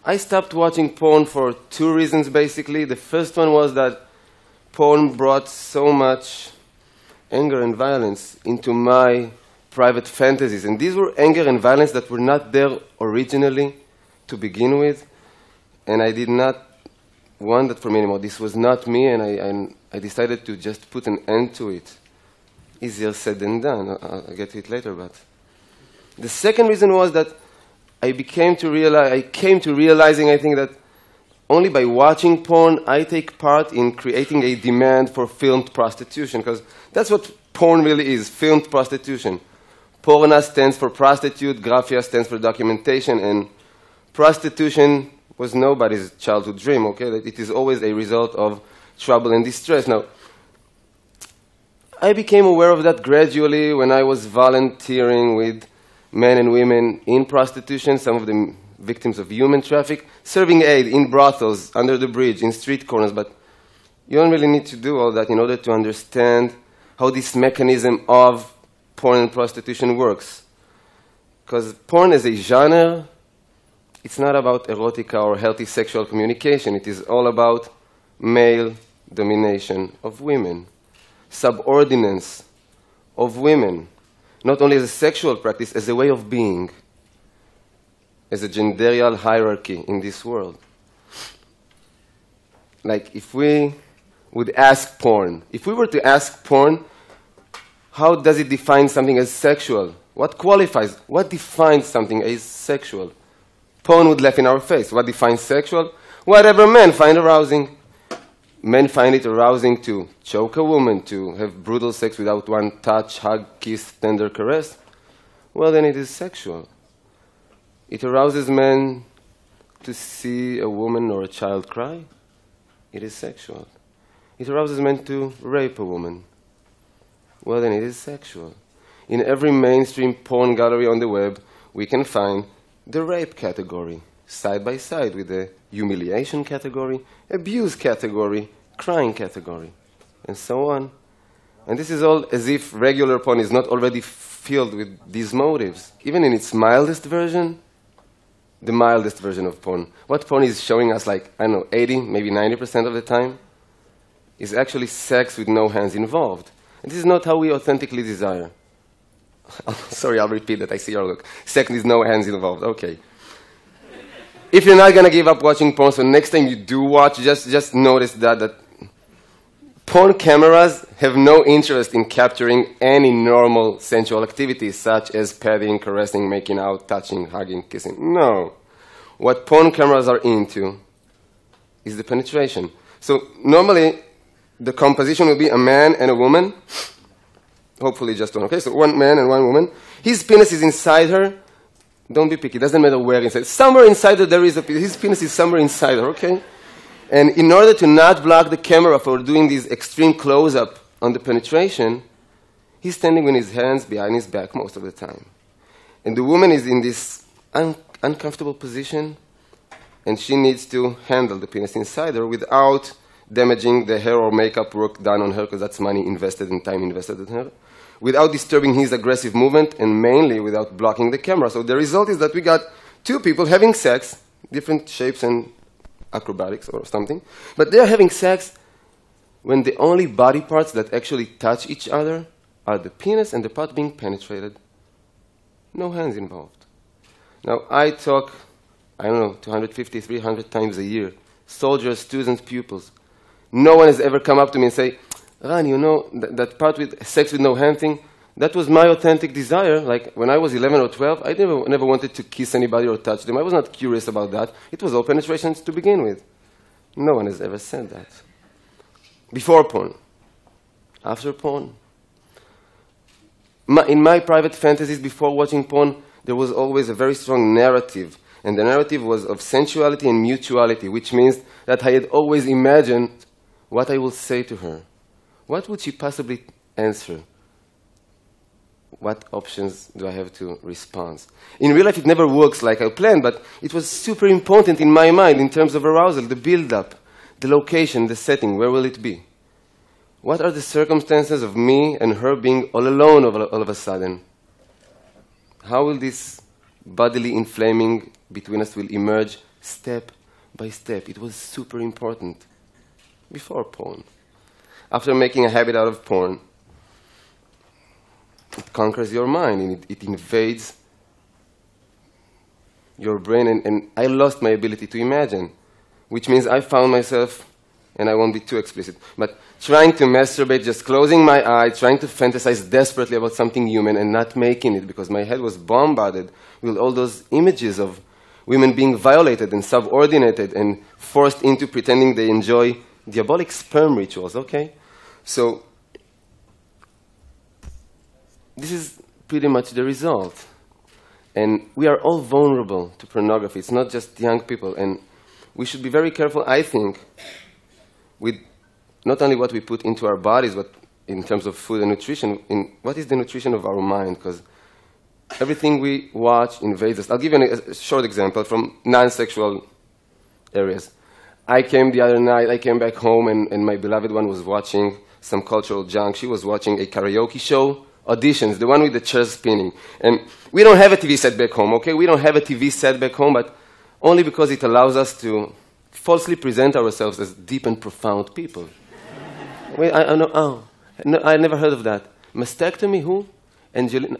I stopped watching porn for two reasons, basically. The first one was that porn brought so much anger and violence into my private fantasies. And these were anger and violence that were not there originally to begin with. And I did not want that for me anymore. This was not me, and I decided to just put an end to it. Easier said than done. I'll get to it later, but the second reason was that I came to realizing, I think, that only by watching porn, I take part in creating a demand for filmed prostitution, because that's what porn really is, filmed prostitution. Porna stands for prostitute, graphia stands for documentation, and prostitution was nobody's childhood dream, okay? That it is always a result of trouble and distress. Now, I became aware of that gradually when I was volunteering with men and women in prostitution, some of them victims of human traffic, serving aid in brothels, under the bridge, in street corners. But you don't really need to do all that in order to understand how this mechanism of porn and prostitution works. Because porn as a genre, it's not about erotica or healthy sexual communication. It is all about male domination of women, subordinance of women, not only as a sexual practice, as a way of being, as a genderial hierarchy in this world. Like, if we would ask porn, if we were to ask porn, how does it define something as sexual? What qualifies, what defines something as sexual? Porn would laugh in our face. What defines sexual? Whatever men find arousing. Men find it arousing to choke a woman, to have brutal sex without one touch, hug, kiss, tender caress. Well, then it is sexual. It arouses men to see a woman or a child cry. It is sexual. It arouses men to rape a woman. Well, then it is sexual. In every mainstream porn gallery on the web, we can find the rape category, side by side with the humiliation category, abuse category, crying category, and so on. And this is all as if regular porn is not already filled with these motives. Even in its mildest version, the mildest version of porn, what porn is showing us, like, I don't know, 80, maybe 90% of the time, is actually sex with no hands involved. And this is not how we authentically desire. Sorry, I'll repeat that. I see your look. Sex with no hands involved. Okay. If you're not going to give up watching porn, so next time you do watch, just notice that porn cameras have no interest in capturing any normal sensual activities, such as petting, caressing, making out, touching, hugging, kissing. No. What porn cameras are into is the penetration. So normally, the composition will be a man and a woman. Hopefully just one. Okay, so one man and one woman. His penis is inside her. Don't be picky. It doesn't matter where inside. Somewhere inside her there is a penis. His penis is somewhere inside her, okay? And in order to not block the camera for doing this extreme close-up on the penetration, he's standing with his hands behind his back most of the time. And the woman is in this uncomfortable position, and she needs to handle the penis inside her without damaging the hair or makeup work done on her, because that's money invested and time invested in her, without disturbing his aggressive movement, and mainly without blocking the camera. So the result is that we got two people having sex, different shapes and acrobatics or something, but they're having sex when the only body parts that actually touch each other are the penis and the part being penetrated. No hands involved. Now, I talk, I don't know, 250, 300 times a year. Soldiers, students, pupils. No one has ever come up to me and say, Ran, you know, that part with sex with no hand thing, that was my authentic desire. Like, when I was 11 or 12, I never wanted to kiss anybody or touch them. I was not curious about that. It was all penetrations to begin with. No one has ever said that. Before porn. After porn. In my private fantasies before watching porn, there was always a very strong narrative. And the narrative was of sensuality and mutuality, which means that I had always imagined what I will say to her. What would she possibly answer? What options do I have to respond? In real life, it never works like I planned, but it was super important in my mind in terms of arousal, the build-up, the location, the setting. Where will it be? What are the circumstances of me and her being all alone all of a sudden? How will this bodily inflaming between us will emerge step by step. It was super important before porn. After making a habit out of porn, it conquers your mind and it invades your brain, and I lost my ability to imagine, which means I found myself, and I won't be too explicit, but trying to masturbate, just closing my eyes, trying to fantasize desperately about something human and not making it because my head was bombarded with all those images of women being violated and subordinated and forced into pretending they enjoy diabolic sperm rituals, okay? So this is pretty much the result. And we are all vulnerable to pornography. It's not just young people. And we should be very careful, I think, with not only what we put into our bodies, but in terms of food and nutrition, in what is the nutrition of our mind, because everything we watch invades us. I'll give you a short example from non-sexual areas. I came back home, and my beloved one was watching some cultural junk. She was watching a karaoke show, auditions, the one with the chairs spinning. And we don't have a TV set back home, okay? We don't have a TV set back home, but only because it allows us to falsely present ourselves as deep and profound people. Wait, I never heard of that. Mastectomy, who? Angelina,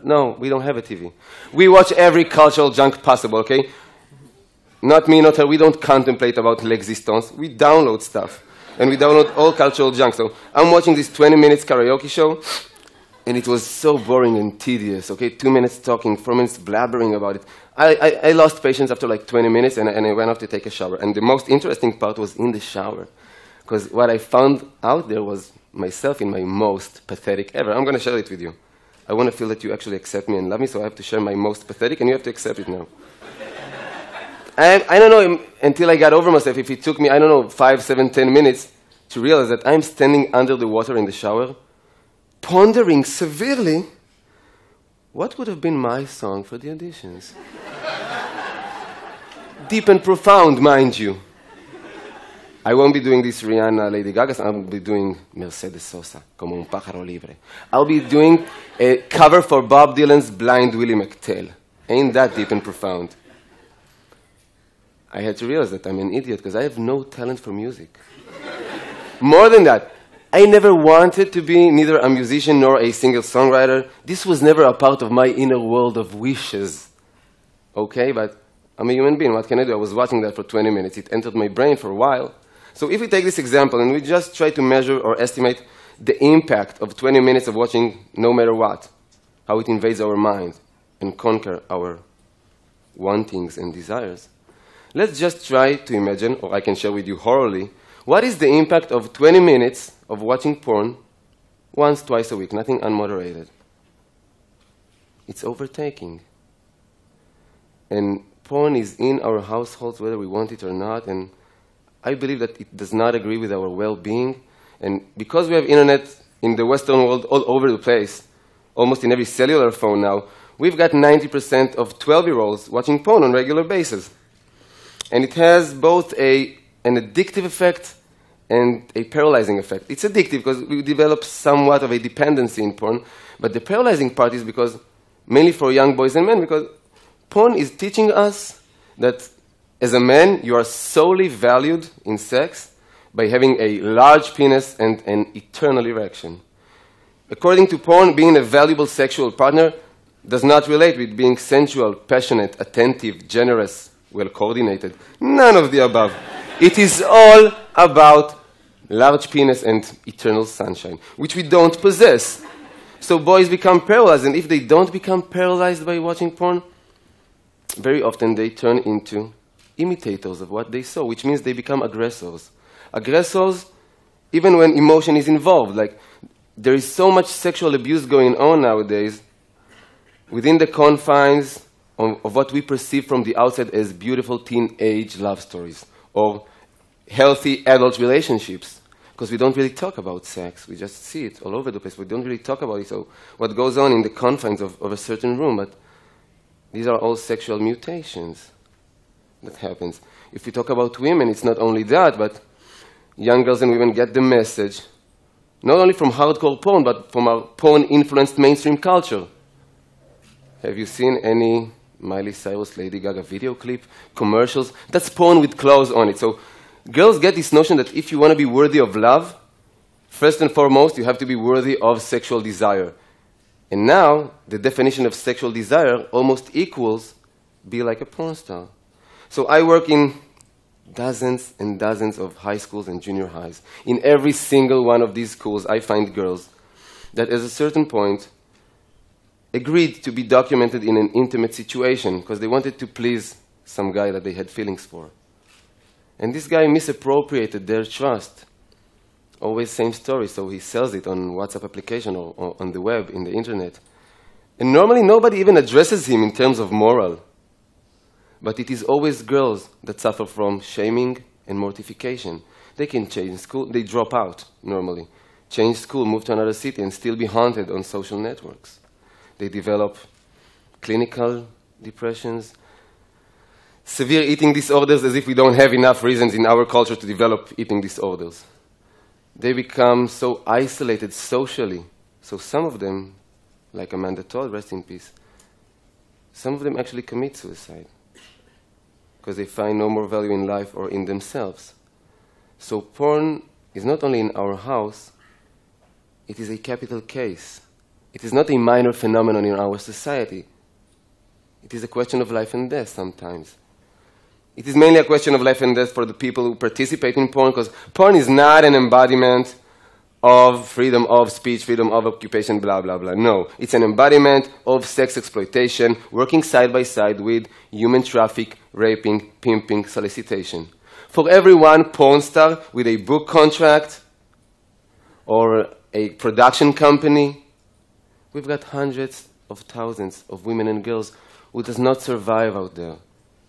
no, we don't have a TV. We watch every cultural junk possible, okay? Not me, not her, we don't contemplate about l'existence. We download stuff, and we download all cultural junk. So I'm watching this 20 minutes karaoke show, and it was so boring and tedious, okay? 2 minutes talking, 4 minutes blabbering about it. I lost patience after like 20 minutes, and I went off to take a shower. And the most interesting part was in the shower, because what I found out there was myself in my most pathetic ever. I'm going to share it with you. I want to feel that you actually accept me and love me, so I have to share my most pathetic, and you have to accept it now. I don't know until I got over myself if it took me, 5, 7, 10 minutes to realize that I'm standing under the water in the shower, pondering severely what would have been my song for the auditions. Deep and profound, mind you. I won't be doing this Rihanna, Lady Gaga. I'll be doing Mercedes Sosa, Como un pájaro libre. I'll be doing a cover for Bob Dylan's Blind Willie McTell. Ain't that deep and profound? I had to realize that I'm an idiot because I have no talent for music. More than that, I never wanted to be neither a musician nor a singer-songwriter. This was never a part of my inner world of wishes. Okay, but I'm a human being. What can I do? I was watching that for 20 minutes. It entered my brain for a while. So if we take this example and we just try to measure or estimate the impact of 20 minutes of watching no matter what, how it invades our mind and conquer our wantings and desires, let's just try to imagine, or I can share with you orally, what is the impact of 20 minutes of watching porn once, twice a week, nothing unmoderated? It's overtaking. And porn is in our households whether we want it or not, and I believe that it does not agree with our well-being. And because we have internet in the Western world all over the place, almost in every cellular phone now, we've got 90% of 12-year-olds watching porn on a regular basis. And it has both an addictive effect and a paralyzing effect. It's addictive because we develop somewhat of a dependency in porn, but the paralyzing part is because, mainly for young boys and men, because porn is teaching us that as a man, you are solely valued in sex by having a large penis and an eternal erection. According to porn, being a valuable sexual partner does not relate with being sensual, passionate, attentive, generous, well-coordinated. None of the above. It is all about large penis and eternal sunshine, which we don't possess. So boys become paralyzed, and if they don't become paralyzed by watching porn, very often they turn into imitators of what they saw, which means they become aggressors. Aggressors, even when emotion is involved. Like, there is so much sexual abuse going on nowadays within the confines of what we perceive from the outside as beautiful teenage love stories or healthy adult relationships, because we don't really talk about sex. We just see it all over the place. We don't really talk about it. So what goes on in the confines of a certain room, but these are all sexual mutations that happens. If we talk about women, it's not only that, but young girls and women get the message, not only from hardcore porn, but from our porn-influenced mainstream culture. Have you seen any Miley Cyrus, Lady Gaga video clip, commercials. That's porn with clothes on it. So girls get this notion that if you want to be worthy of love, first and foremost, you have to be worthy of sexual desire. And now, the definition of sexual desire almost equals be like a porn star. So I work in dozens and dozens of high schools and junior highs. In every single one of these schools, I find girls that at a certain point agreed to be documented in an intimate situation because they wanted to please some guy that they had feelings for. And this guy misappropriated their trust. Always same story, so he sells it on WhatsApp application or on the web, in the internet. And normally nobody even addresses him in terms of moral. But it is always girls that suffer from shaming and mortification. They can change school, they drop out normally, change school, move to another city, and still be haunted on social networks. They develop clinical depressions, severe eating disorders, as if we don't have enough reasons in our culture to develop eating disorders. They become so isolated socially. So some of them, like Amanda Todd, rest in peace, some of them actually commit suicide because they find no more value in life or in themselves. So porn is not only in our house, it is a capital case. It is not a minor phenomenon in our society. It is a question of life and death sometimes. It is mainly a question of life and death for the people who participate in porn, because porn is not an embodiment of freedom of speech, freedom of occupation, blah, blah, blah. No, it's an embodiment of sex exploitation, working side by side with human traffic, raping, pimping, solicitation. For every one porn star with a book contract or a production company, we've got hundreds of thousands of women and girls who does not survive out there.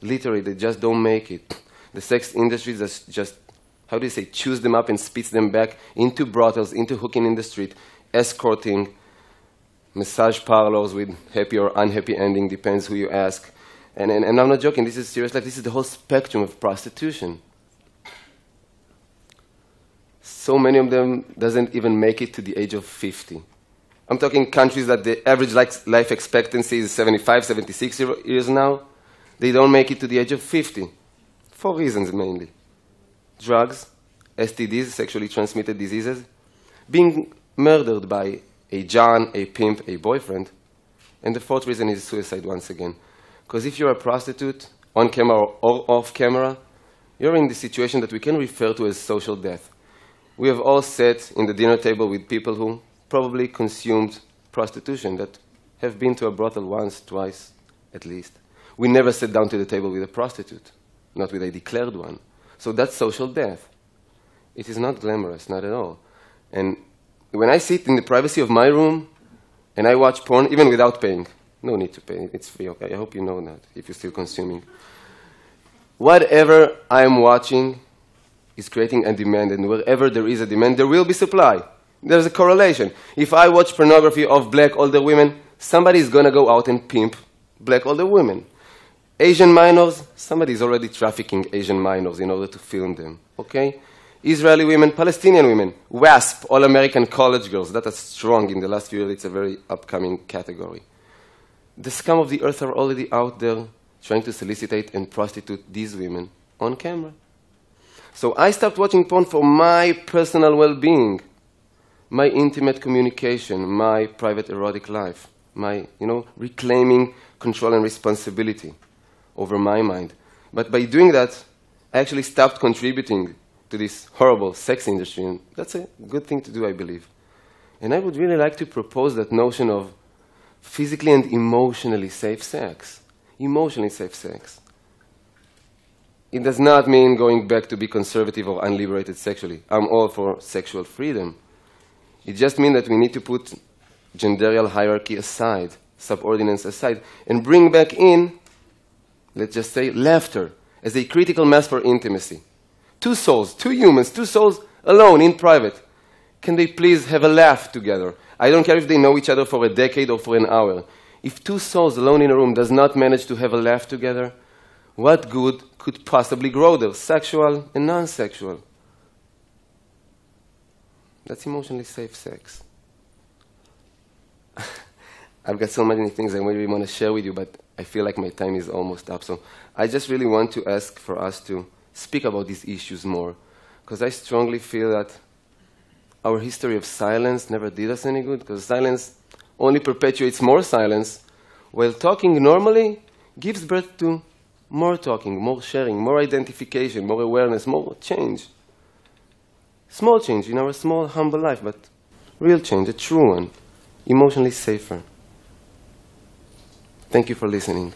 Literally, they just don't make it. The sex industry just, how do you say, chews them up and spits them back into brothels, into hooking in the street, escorting, massage parlors with happy or unhappy ending, depends who you ask. And I'm not joking, this is serious life. This is the whole spectrum of prostitution. So many of them doesn't even make it to the age of 50. I'm talking countries that the average life expectancy is 75, 76 years now. They don't make it to the age of 50, for reasons mainly. Drugs, STDs, sexually transmitted diseases, being murdered by a John, a pimp, a boyfriend. And the fourth reason is suicide once again. Because if you're a prostitute, on camera or off camera, you're in the situation that we can refer to as social death. We have all sat in the dinner table with people who probably consumed prostitution, that have been to a brothel once, twice, at least. We never sat down to the table with a prostitute, not with a declared one. So that's social death. It is not glamorous, not at all. And when I sit in the privacy of my room and I watch porn, even without paying, no need to pay, it's free, okay? I hope you know that, if you're still consuming. Whatever I am watching is creating a demand, and wherever there is a demand, there will be supply. There's a correlation. If I watch pornography of black older women, somebody is going to go out and pimp black older women. Asian minors, somebody is already trafficking Asian minors in order to film them, okay? Israeli women, Palestinian women, WASP, all-American college girls, that are strong in the last few years. It's a very upcoming category. The scum of the earth are already out there trying to solicitate and prostitute these women on camera. So I stopped watching porn for my personal well-being, my intimate communication, my private erotic life, my, reclaiming control and responsibility over my mind. But by doing that, I actually stopped contributing to this horrible sex industry, and that's a good thing to do, I believe. And I would really like to propose that notion of physically and emotionally safe sex. Emotionally safe sex. It does not mean going back to be conservative or unliberated sexually. I'm all for sexual freedom. It just means that we need to put genderial hierarchy aside, subordinates aside, and bring back in, let's just say, laughter as a critical mass for intimacy. Two souls, two humans, two souls alone in private. Can they please have a laugh together? I don't care if they know each other for a decade or for an hour. If two souls alone in a room does not manage to have a laugh together, what good could possibly grow there, sexual and non-sexual? That's emotionally safe sex. I've got so many things I really want to share with you, but I feel like my time is almost up. So I just really want to ask for us to speak about these issues more, because I strongly feel that our history of silence never did us any good, because silence only perpetuates more silence, while talking normally gives birth to more talking, more sharing, more identification, more awareness, more change. Small change in our small, humble life, but real change, a true one, emotionally safer. Thank you for listening.